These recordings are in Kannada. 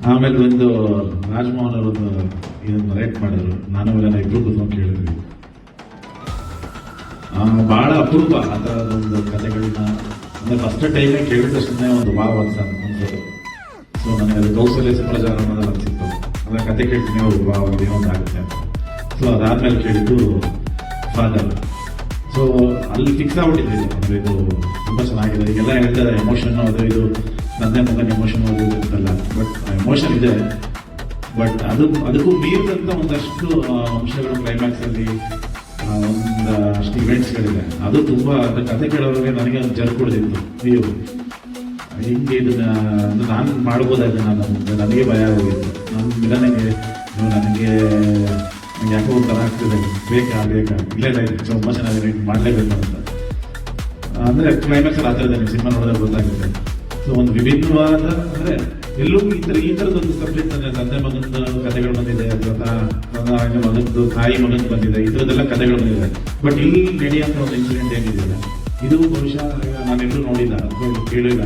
ಆಮೇಲೆ ಒಂದು ರಾಜ್ಮೋಹನ್ ಅವರೊಂದು ಇದನ್ನು ರೈಟ್ ಮಾಡಿದ್ರು, ನಾನು ಇವೆಲ್ಲ ಇಬ್ರು ಕೂತ್ಕೊಂಡು ಕೇಳಿದ್ವಿ. ಬಹಳ ಅಪರೂಪ ಆ ಥರದೊಂದು ಕಥೆಗಳನ್ನ ಅಂದ್ರೆ ಫಸ್ಟ್ ಟೈಮೇ ಕೇಳಿದ ತಕ್ಷಣ ಒಂದು ವಾವ್ ಅನ್ಸೋದು. ಸೊ ನನಗೆ ಅದು ಕೌಸಲ್ಯ ಸುಪ್ರಜಾರ ಅನ್ನೋದೆಲ್ಲ ಅನ್ಸಿತ್ತು. ಅಂದ್ರೆ ಕತೆ ಕೇಳ್ತೀನಿ, ಅವ್ರು ವಾವ್ ಏನೊಂದು ಆಗುತ್ತೆ ಅಂತ. ಸೊ ಅದಾದ್ಮೇಲೆ ಕೇಳಿದ್ದು ಫಾದರ್. ಸೊ ಅಲ್ಲಿ ಫಿಕ್ಸ್ ಆಗ್ಬಿಟ್ಟಿದೆ ಅಂದ್ರೆ ಇದು ತುಂಬಾ ಚೆನ್ನಾಗಿದೆ. ಈಗೆಲ್ಲ ಹೇಳ್ತಾರೆ ಎಮೋಷನ್ ಅದು ಇದು, ತಂದೆ ಮಗನ ಎಮೋಷನ್ ಅದು ಇರುತ್ತಲ್ಲ, ಬಟ್ ಎಮೋಷನ್ ಇದೆ, ಬಟ್ ಅದಕ್ಕೂ ಮೀರಿದಂತ ಒಂದಷ್ಟು ಅಂಶಗಳು ಕ್ಲೈಮ್ಯಾಕ್ಸ್ ಅಲ್ಲಿ ಒಂದಷ್ಟು ಇವೆಂಟ್ಸ್ಗಳಿದೆ. ಅದು ತುಂಬಾ ಕತೆ ಕೇಳೋರಿಗೆ ನನಗೆ ಒಂದು ಜರ್ ಕೊಡ್ತಿತ್ತು, ನೀವು ಹಿಂಗೆ ಇದನ್ನ ನಾನು ಮಾಡ್ಬೋದಾದ್ರೆ ನನಗೆ ಭಯ ಆಗೋಗಿತ್ತು. ನನ್ನ ವಿಲನಿಗೆ ನನಗೆ ಯಾಕೋ ಒಂಥರ ಆಗ್ತಿದೆ, ಬೇಕಾ ಇಲ್ಲ ತುಂಬಾ ಚೆನ್ನಾಗಿ ಮಾಡಲೇಬೇಕು ಅಂತ. ಅಂದ್ರೆ ಕ್ಲೈಮ್ಯಾಕ್ಸ್ ಅಲ್ಲಿ ಆ ಥರದ ನೀವು ಸಿನಿಮಾ ನೋಡಿದ್ರೆ ಗೊತ್ತಾಗುತ್ತೆ. ಸೊ ಒಂದು ವಿಭಿನ್ನವಾದ ಅಂದ್ರೆ ಎಲ್ಲೂ ಈ ಥರದೊಂದು ಸಬ್ಜೆಕ್ಟ್ ಅಂದ್ರೆ ತಂದೆ ಮಗನ ಕಥೆಗಳು ಬಂದಿದೆ, ಅಥವಾ ಮಗನದು ತಾಯಿ ಮಗನ್ ಬಂದಿದೆ, ಈ ಥರದ್ದೆಲ್ಲ ಕಥೆಗಳು ಬಂದಿದೆ. ಬಟ್ ಇಲ್ಲಿ ನಡೆಯುವಂತ ಒಂದು ಇನ್ಸಿಡೆಂಟ್ ಏನಿದೆಯಲ್ಲ, ಇದು ಬಹುಶಃ ನಾನೆಲ್ಲೂ ನೋಡಿಲ್ಲ ಅಥವಾ ಕೇಳಿಲ್ಲ.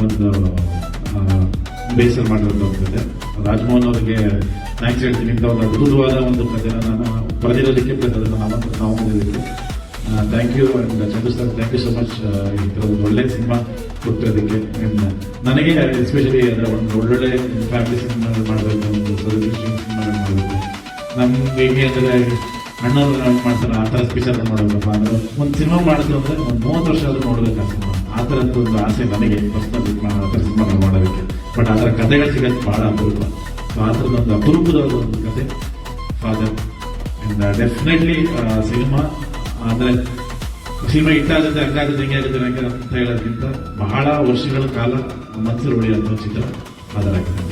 ಒಂದು ಬೇಸರ ಮಾಡಿರೋದು ರಾಜ್ಮೋಹನ್ ಅವರಿಗೆ ಥ್ಯಾಂಕ್ಸ್ ಹೇಳ್ತೀನಿ. ಇಂಥ ಒಂದು ಅದ್ಭುತವಾದ ಒಂದು ಕಥೆನ ನಾನು ಬರೆದಿರೋದಕ್ಕೆ ನಾವು ಓದಿದ್ದಕ್ಕೆ thank you. And Chandru sir, thank you so much. ಈ ಥರ ಒಂದು ಒಳ್ಳೆ ಸಿನಿಮಾ ಕೊಟ್ಟಿರೋದಕ್ಕೆ ನನಗೆ ಎಸ್ಪೆಷಲಿ ಅದರ ಒಂದು ಒಳ್ಳೊಳ್ಳೆ ಫ್ಯಾಮಿಲಿ ಸಿನಿಮಾಗಳು ಮಾಡಬೇಕು, ಒಂದು ಸೆಲೆಬ್ರೇಷನ್ ಸಿನಿಮಾಗಳು ಮಾಡಬೇಕು. ನಮ್ಗೆ ಹೇಗೆ ಅಂದರೆ ಅಣ್ಣವ್ರು ಮಾಡ್ತಾರೆ ಆ ಥರ ಪಿಕ್ಚರ್ ಮಾಡಬೇಕಪ್ಪ ಅಂದ್ರೆ ಒಂದು ಸಿನಿಮಾ ಮಾಡಿದ್ರು ಅಂದರೆ ಒಂದು 30 ವರ್ಷ ಆದರೂ ನೋಡಬೇಕು ಆ ಸಿನಿಮಾ. ಆ ಥರದ್ದು ಒಂದು ಆಸೆ ನನಗೆ ಪರ್ಸನಲ್ ಆ ಥರ ಸಿನಿಮಾಗಳು ಮಾಡೋದಕ್ಕೆ. ಬಟ್ ಆ ಥರ ಕಥೆಗಳು ಸಿಗೋದು ಭಾಳ ಅಪರೂಪ. ಸೊ ಆ ಥರದೊಂದು ಅಪರೂಪದ ಒಂದು ಕತೆ ಫಾದರ್. ಡೆಫಿನೆಟ್ಲಿ ಸಿನಿಮಾ ಅಂದ್ರೆ ಸಿನಿಮಾ ಇಟ್ಟಾಗುತ್ತೆ, ಹಂಗಾಗುತ್ತೆ, ಹೆಂಗೆ ಆಗುತ್ತೆ ಅಂತ ಹೇಳೋದಕ್ಕಿಂತ ಬಹಳ ವರ್ಷಗಳ ಕಾಲ ಮನಸ್ಸು ಉಳಿಯುವಂಥ ಚಿತ್ರ ಫಾದರ್ ಆಗಿದೆ.